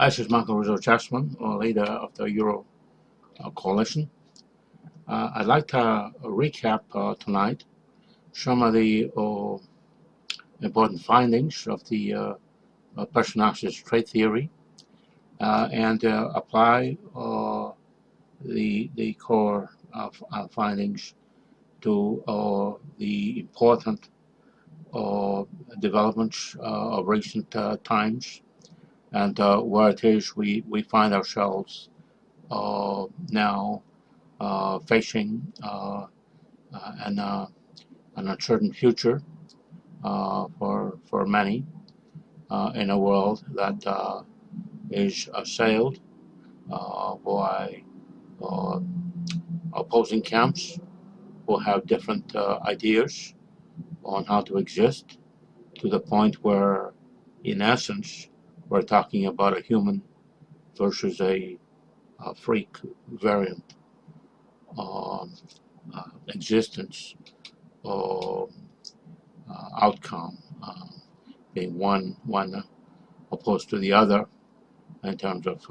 This is Rizzo Chessman, leader of the Euro coalition. I'd like to recap tonight some of the important findings of the person-axis trade theory and apply the core findings to the important developments of recent times, and where it is we find ourselves now facing an uncertain future for many in a world that is assailed by opposing camps who have different ideas on how to exist, to the point where, in essence, we're talking about a human versus a freak variant existence or outcome, being one opposed to the other in terms of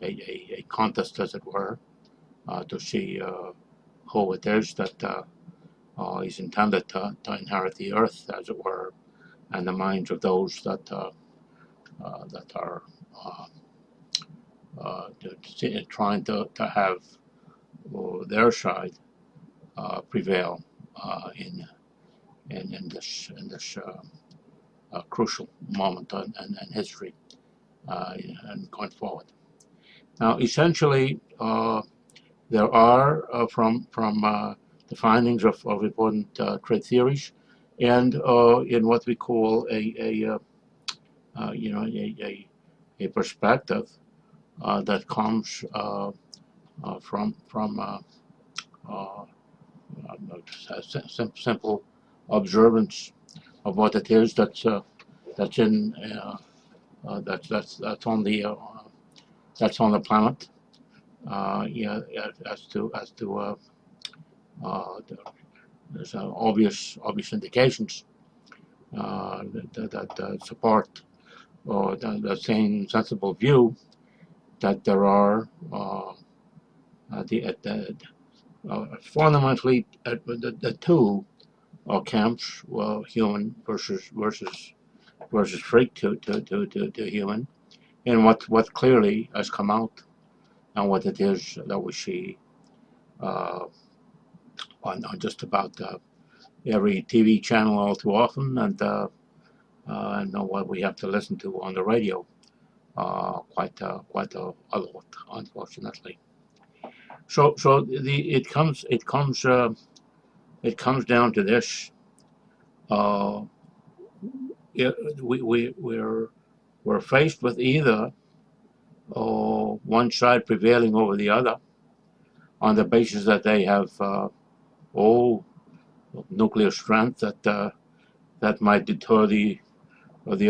a contest, as it were, to see who it is that is intended to inherit the earth, as it were, and the minds of those that are trying to have their side prevail in this crucial moment in history and going forward. Now, essentially, there are from the findings of important trade theories, and in what we call a perspective that comes from simple observance of what it is that's in that's on the planet. As to there's obvious indications that support the same sensible view that there are fundamentally the two camps, human versus freak to human, and what clearly has come out and what it is that we see on just about every TV channel all too often, and what we have to listen to on the radio quite a lot, unfortunately. So it comes down to this. We're faced with either one side prevailing over the other on the basis that they have nuclear strength that might deter the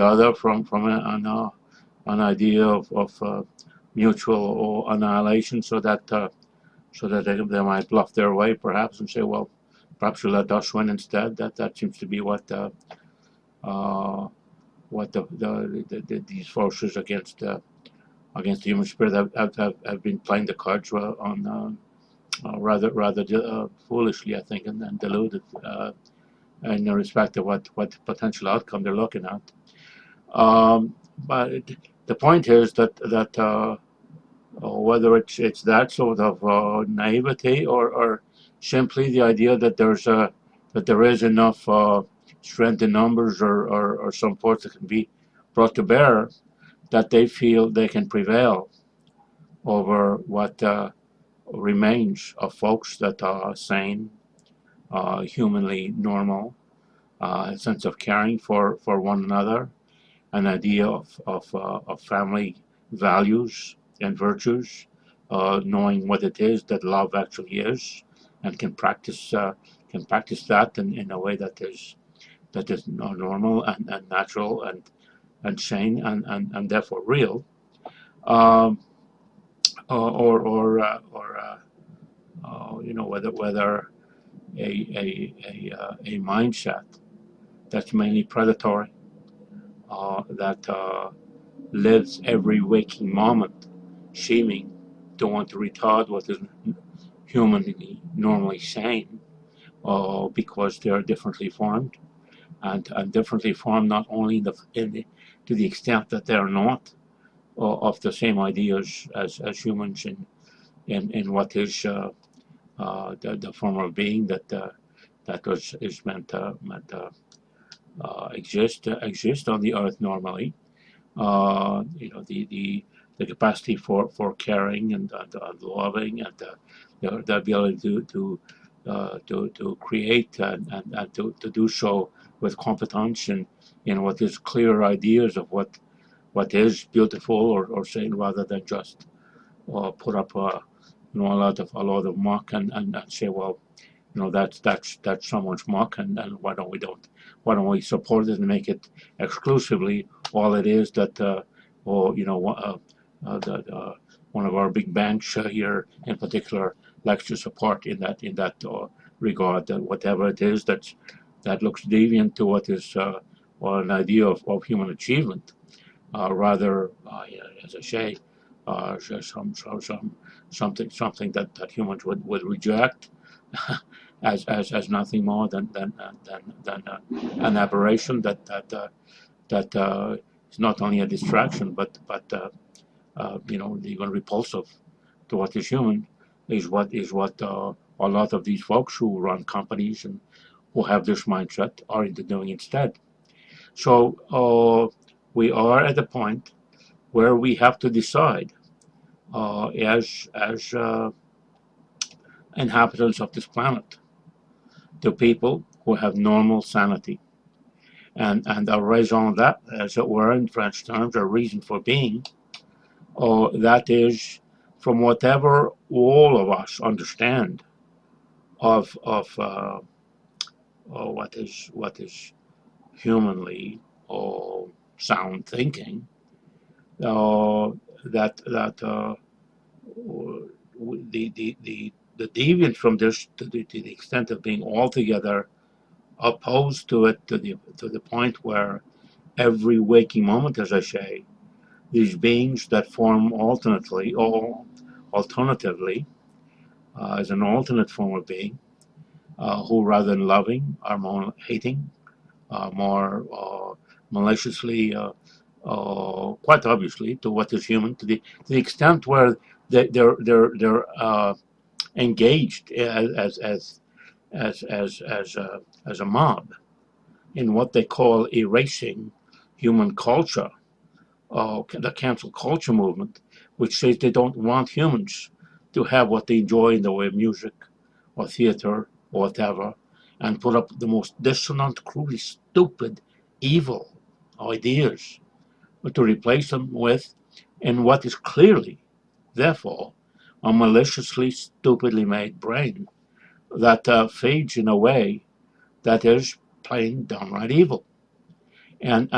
other from an idea of mutual annihilation, so that they might bluff their way, perhaps, and say, well, perhaps you let us win instead. That seems to be what these forces against the human spirit have been playing the cards on rather foolishly, I think, and deluded in respect to what potential outcome they're looking at. But the point is that whether it's that sort of naivety or simply the idea that there is enough strength in numbers or some force that can be brought to bear, that they feel they can prevail over what remains of folks that are sane, humanly normal, a sense of caring for one another, an idea of family values and virtues, knowing what it is that love actually is, and can practice that in a way that is normal and natural and sane and therefore real, whether a mindset that's mainly predatory, that lives every waking moment seeming to want to retard what is humanly normally sane, because they are differently formed, and differently formed not only to the extent that they are not of the same ideas as humans in what is the form of being that is meant to exist on the earth normally. The capacity for caring and loving, and the ability to create, and to do so with competence in what is clear ideas of what is beautiful, or saying, rather than just put up a lot of muck, and say, well, that's someone's muck, and why don't we support it and make it exclusively all it is, that or one of our big banks here in particular likes to support in that regard, that whatever it is that looks deviant to what is an idea of human achievement, rather, as I say, something that humans would reject as nothing more than an aberration that is not only a distraction, but even repulsive to what is human, is what a lot of these folks who run companies and who have this mindset are into doing instead. So we are at the point where we have to decide, as inhabitants of this planet, the people who have normal sanity, and a raison d'être, as it were, in French terms, a reason for being, or that is, from whatever all of us understand of what is humanly or sound thinking, uh, that the deviance from this, to the extent of being altogether opposed to it, to the point where every waking moment, as I say, these beings that form alternatively, as an alternate form of being, who rather than loving are more hating, more maliciously, quite obviously, to what is human, to the extent where they're engaged as a mob in what they call erasing human culture, the cancel culture movement, which says they don't want humans to have what they enjoy in the way of music or theater or whatever, and put up the most dissonant, cruelly stupid, evil ideas, but to replace them with, in what is clearly, therefore, a maliciously, stupidly made brain that feeds in a way that is plain downright evil. And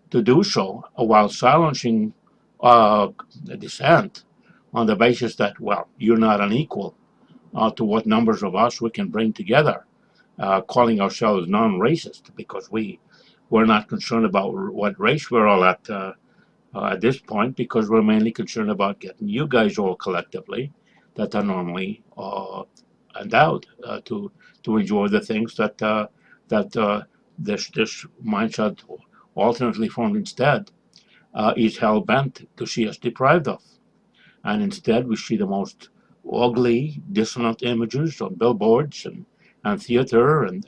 to do so while silencing the dissent on the basis that, well, you're not unequal to what numbers of us we can bring together, calling ourselves non-racist because we're not concerned about what race we're all at this point, because we're mainly concerned about getting you guys all collectively that are normally endowed to enjoy the things that this mindset, alternately formed instead, is hell bent to see us deprived of. And instead, we see the most ugly, dissonant images on billboards and theater and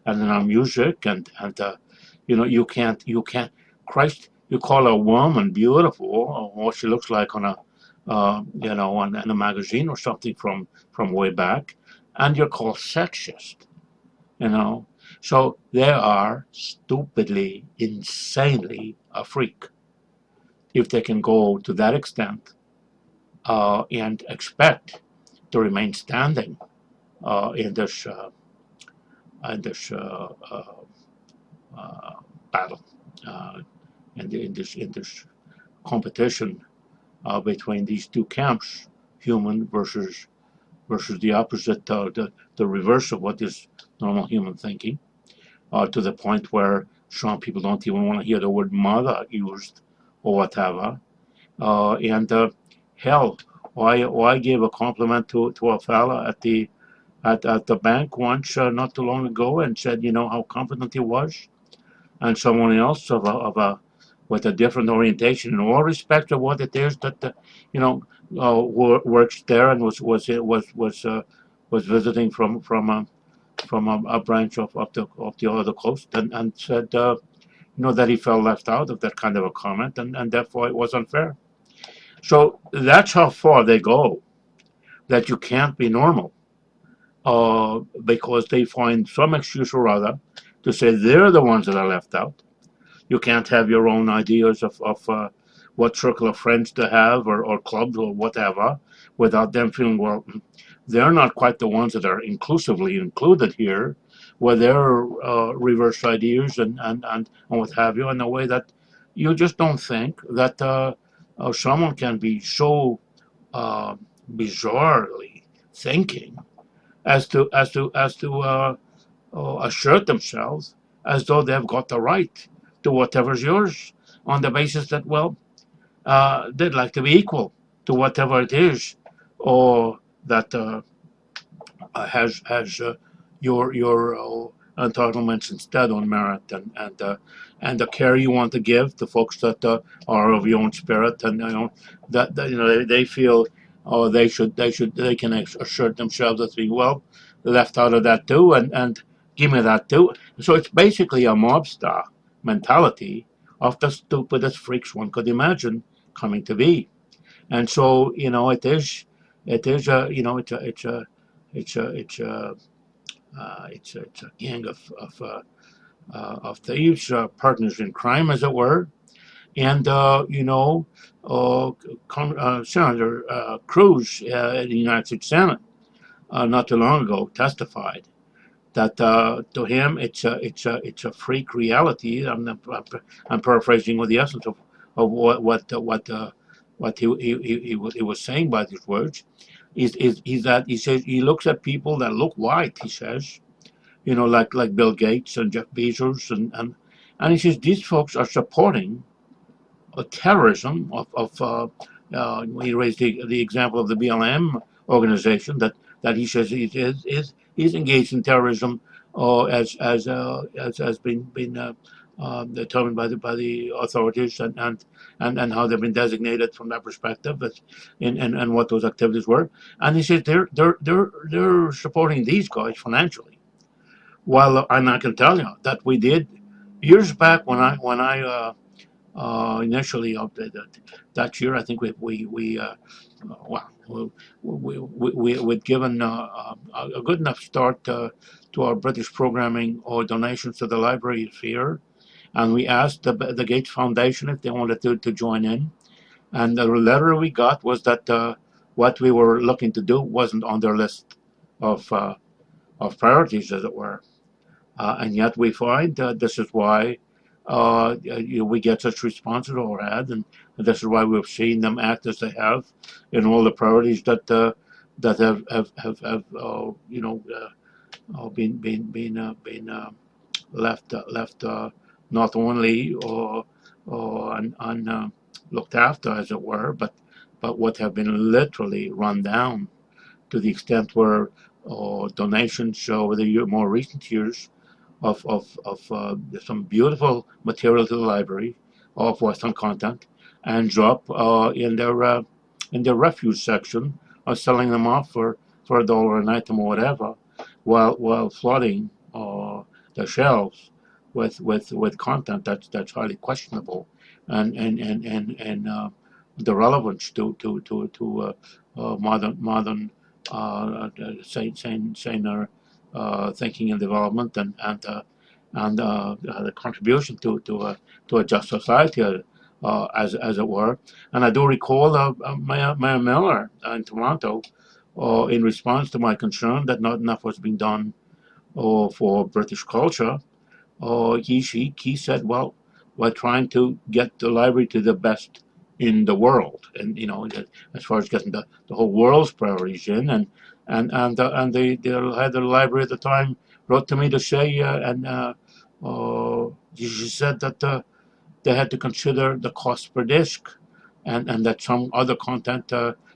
in our music, and you can't, Christ, you call a woman beautiful, or what she looks like on in a magazine or something from way back, and you're called sexist. you know. So they are stupidly, insanely a freak if they can go to that extent, and expect to remain standing in this battle, uh, in this competition between these two camps, human versus the opposite, the reverse of what is normal human thinking, to the point where Some people don't even want to hear the word mother used or whatever. And hell, why give a compliment to a fella at the bank once not too long ago and said, how competent he was, and someone else of a with a different orientation in all respects of what it is that you know works there and was visiting from a branch of the other coast, and said that he felt left out of that kind of a comment, and therefore it was unfair. So that's how far they go, that you can't be normal because they find some excuse or other to say they're the ones that are left out. You can't have your own ideas of what circle of friends to have or clubs or whatever without them feeling, well, they're not quite the ones that are inclusively included here, with their reverse ideas and what have you, in a way that you just don't think that someone can be so uh, bizarrely thinking as to assert themselves as though they've got the right to whatever's yours, on the basis that, well, they'd like to be equal to whatever it is, or that has your entitlements instead on merit, and the care you want to give to folks that are of your own spirit, and that they feel, oh, they can assert themselves as being, well, left out of that too, and give me that too. So it's basically a mobster mentality of the stupidest freaks one could imagine coming to be. And so it is a it's a gang of thieves, partners in crime, as it were. And Senator Cruz in the United States Senate not too long ago testified that to him it's a freak reality. I'm paraphrasing with the essence of what he was saying by these words. Is that he says he looks at people that look white. He says, like Bill Gates and Jeff Bezos, and he says these folks are supporting a terrorism he raised the example of the BLM organization, that he says he's engaged in terrorism, as has been determined by the authorities, and how they've been designated from that perspective, and what those activities were. And he says they're supporting these guys financially. Well, and I can tell you that we did years back when I initially that year. I think well, we'd given a good enough start to our British programming or donations to the library here, and we asked the Gates Foundation if they wanted to join in, and the letter we got was that what we were looking to do wasn't on their list of priorities, as it were. And yet we find this is why we get such responses or had, and this is why we've seen them act as they have in all the priorities that have been left not only or looked after, as it were, but what have been literally run down, to the extent where donations over the more recent years of some beautiful material to the library of Western content, and drop in their refuse section, or selling them off for $1 an item or whatever, while flooding the shelves with content that's highly questionable, and the relevance to modern sane thinking and development, and the contribution to a just society, as it were. And I do recall Mayor Miller in Toronto, in response to my concern that not enough was being done for British culture. He said, well, we're trying to get the library to the best in the world, and as far as getting the whole world's priorities in, and the head of the library at the time wrote to me to say, and She said that they had to consider the cost per disc, and that some other content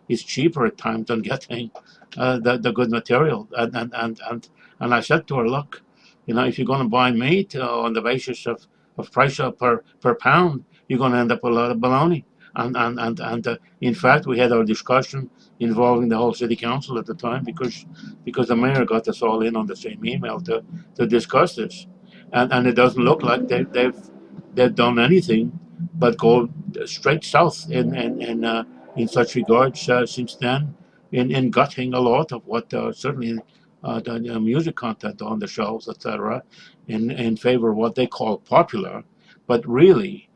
is cheaper at times than getting the good material. And I said to her, look, if you're going to buy meat on the basis of price per pound, you're going to end up with a lot of baloney. And in fact, we had our discussion involving the whole city council at the time because the mayor got us all in on the same email to discuss this, and it doesn't look like they've done anything but go straight south in such regards since then, in gutting a lot of what certainly the music content on the shelves, etc., in favor of what they call popular, but really.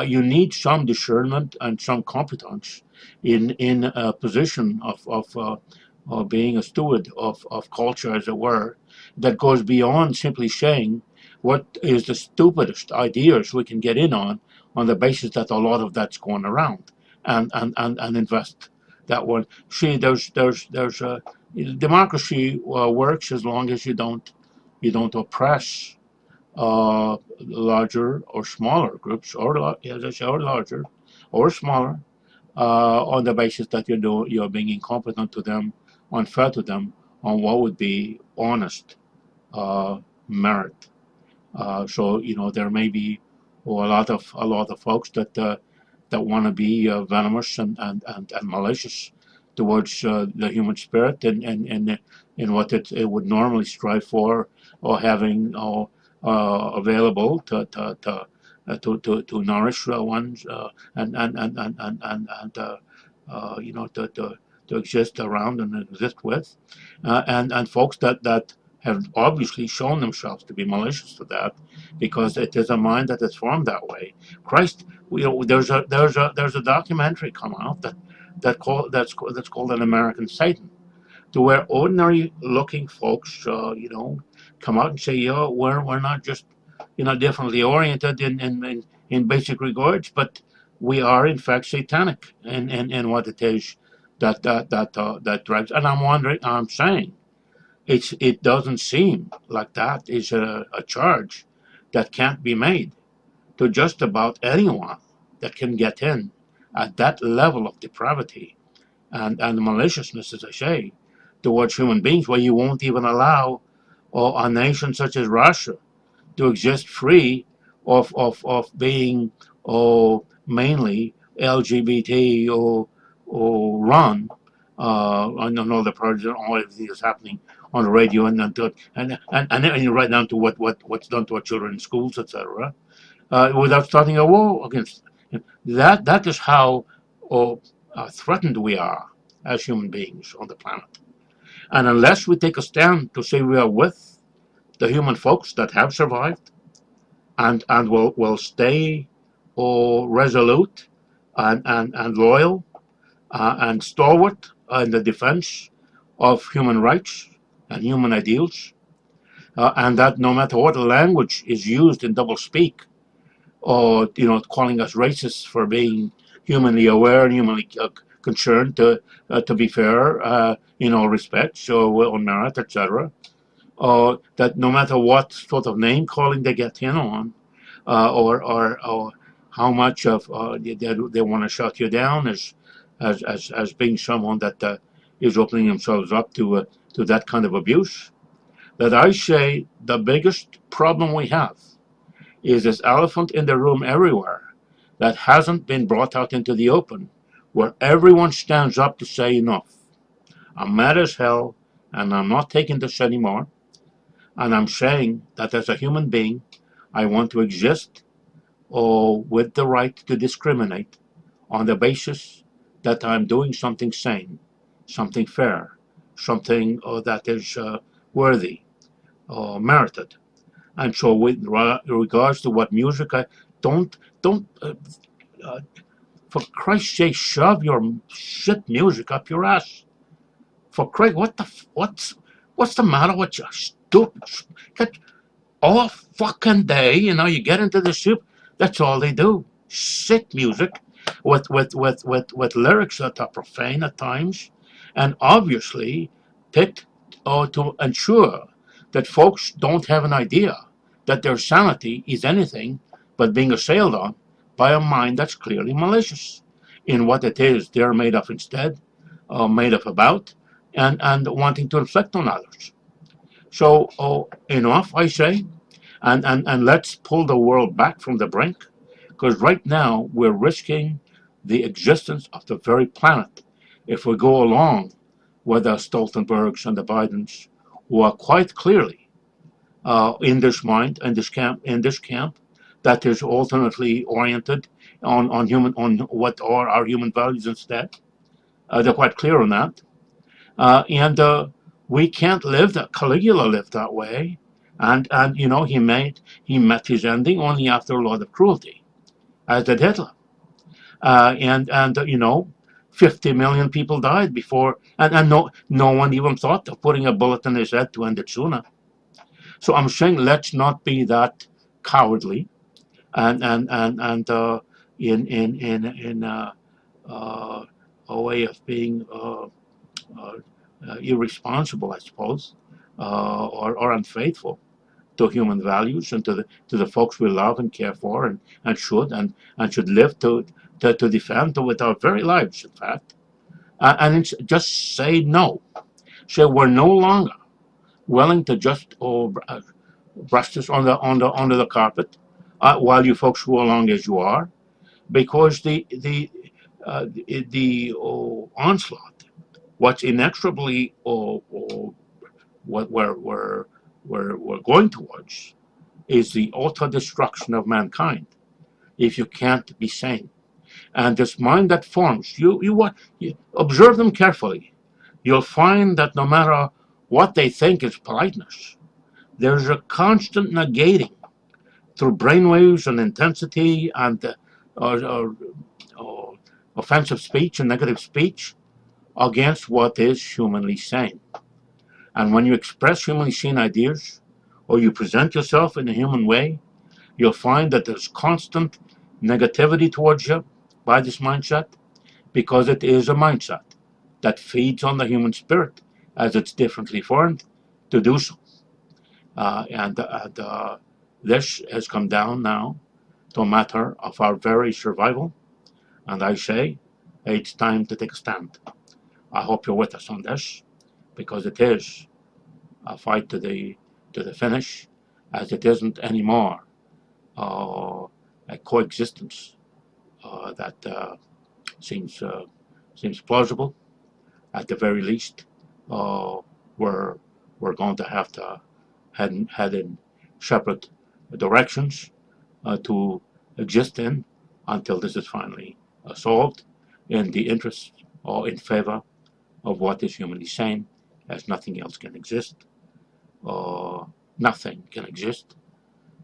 You need some discernment and some competence in a position of being a steward of culture, as it were, that goes beyond simply saying what is the stupidest ideas we can get in on the basis that a lot of that's going around, and invest that one. See, there's a democracy works as long as you don't oppress larger or smaller groups, or as I say, or larger or smaller, on the basis that you're being incompetent to them, unfair to them, on what would be honest merit. So there may be a lot of folks that want to be venomous and malicious towards the human spirit and in what it would normally strive for, or having available to nourish ones, and to exist around and exist with, and folks that have obviously shown themselves to be malicious to that, because it is a mind that is formed that way. Christ, there's a documentary come out that's called An American Satan, to where ordinary looking folks, come out and say, yeah, we're not just, differently oriented in basic regards, but we are in fact satanic in what it is that drives. And I'm saying, it doesn't seem like that is a charge that can't be made to just about anyone that can get in at that level of depravity and maliciousness, as I say, towards human beings, where you won't even allow a nation such as Russia to exist free of being mainly LGBT run. I don't know the project, all everything is happening on the radio and right down to what's done to our children in schools, etc. Without starting a war against that. That is how threatened we are as human beings on the planet. And unless we take a stand to say we are with the human folks that have survived, and will stay resolute and loyal and stalwart in the defense of human rights and human ideals, and that no matter what language is used in doublespeak, or calling us racists for being humanly aware and humanly concerned, to be fair, in all respects, so on merit, etc. That no matter what sort of name calling they get in on, or how much of they want to shut you down as being someone that is opening themselves up to that kind of abuse, that I say the biggest problem we have is this elephant in the room everywhere that hasn't been brought out into the open, where everyone stands up to say enough. I'm mad as hell, and I'm not taking this anymore. And I'm saying that as a human being, I want to exist with the right to discriminate on the basis that I'm doing something sane, something fair, something that is worthy or merited. And so, with regards to what music, I don't uh, for Christ's sake, shove your shit music up your ass. For Christ, what's the matter with you? Stupid. Get all fucking day, you get into the soup. That's all they do. Shit music with lyrics that are profane at times, and obviously picked to ensure that folks don't have an idea that their sanity is anything but being assailed on by a mind that's clearly malicious in what it is they're made of instead, made of about, and wanting to inflict on others. So, enough, I say, and let's pull the world back from the brink, because right now we're risking the existence of the very planet if we go along with the Stoltenbergs and the Bidens, who are quite clearly in this mind, in this camp, that is alternately oriented on what are our human values instead. They're quite clear on that, and we can't live that. Caligula lived that way, and he met his ending only after a lot of cruelty, as did Hitler, and 50 million people died before, and no one even thought of putting a bullet in his head to end it sooner. So I'm saying let's not be that cowardly and in a way of being uh, irresponsible, I suppose, or unfaithful to human values and to the folks we love and care for and should live to defend with our very lives, in fact. And it's just say no. Say we're no longer willing to just brush this under the carpet while you folks go along as you are, because the onslaught, what's inexorably what we're going towards, is the utter destruction of mankind if you can't be sane. And this mind that forms, you observe them carefully. You'll find that no matter what they think is politeness, there's a constant negating through brainwaves and intensity and uh, uh, offensive speech and negative speech against what is humanly sane. And when you express humanly sane ideas or you present yourself in a human way, you'll find that there's constant negativity towards you by this mindset, because it is a mindset that feeds on the human spirit as it's differently formed to do so. And this has come down now to a matter of our very survival. And I say, it's time to take a stand. I hope you're with us on this, because it is a fight to the finish, as it isn't anymore a coexistence that seems seems plausible. At the very least, uh, we're we're going to have to head in separate directions to exist in until this is finally solved in the interest or in favor of what is humanly sane, as nothing else can exist. Nothing can exist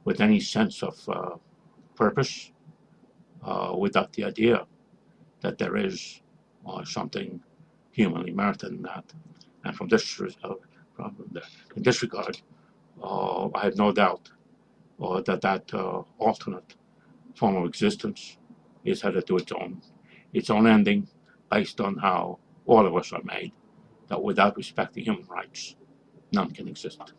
with any sense of purpose without the idea that there is something humanly merited in that. And in this regard, I have no doubt that alternate form of existence is headed to its own ending, based on how all of us are made, that without respecting human rights, none can exist.